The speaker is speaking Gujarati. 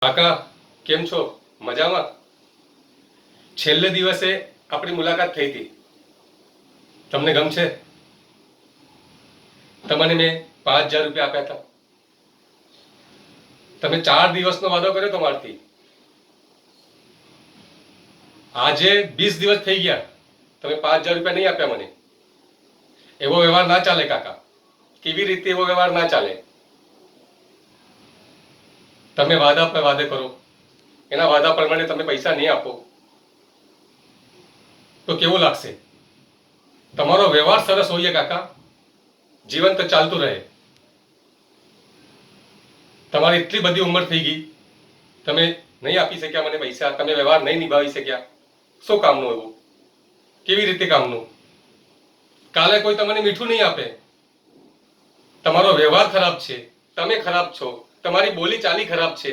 કાકા કેમ છો? મજામાં? છેલ્લે દિવસે આપણી મુલાકાત થઈ હતી, તમને ગમશે? તમને મેં 5,000 રૂપિયા આપ્યા હતા. તમે 4 દિવસનો વાદો કર્યો તો મારથી. આજે 20 દિવસ થઈ ગયા, તમે 5,000 રૂપિયા નહીં આપ્યા મને. એવો વ્યવહાર ના ચાલે કાકા. કેવી રીતે એવો વ્યવહાર ના ચાલે? તમે વાદા પર વાદે કરો, એના વાદા પ્રમાણે તમે પૈસા નહીં આપો તો કેવું લાગશે? તમારો વ્યવહાર સરસ હોઈએ કાકા, જીવન તો ચાલતું રહે. તમારી એટલી બધી ઉંમર થઈ ગઈ, તમે નહીં આપી શક્યા મને પૈસા, તમે વ્યવહાર નહીં નિભાવી શક્યા. શું કામનું એવું? કેવી રીતે કામનું? કાલે કોઈ તમને મીઠું નહીં આપે. તમારો વ્યવહાર ખરાબ છે, તમે ખરાબ છો, તમારી બોલી ચાલી ખરાબ છે.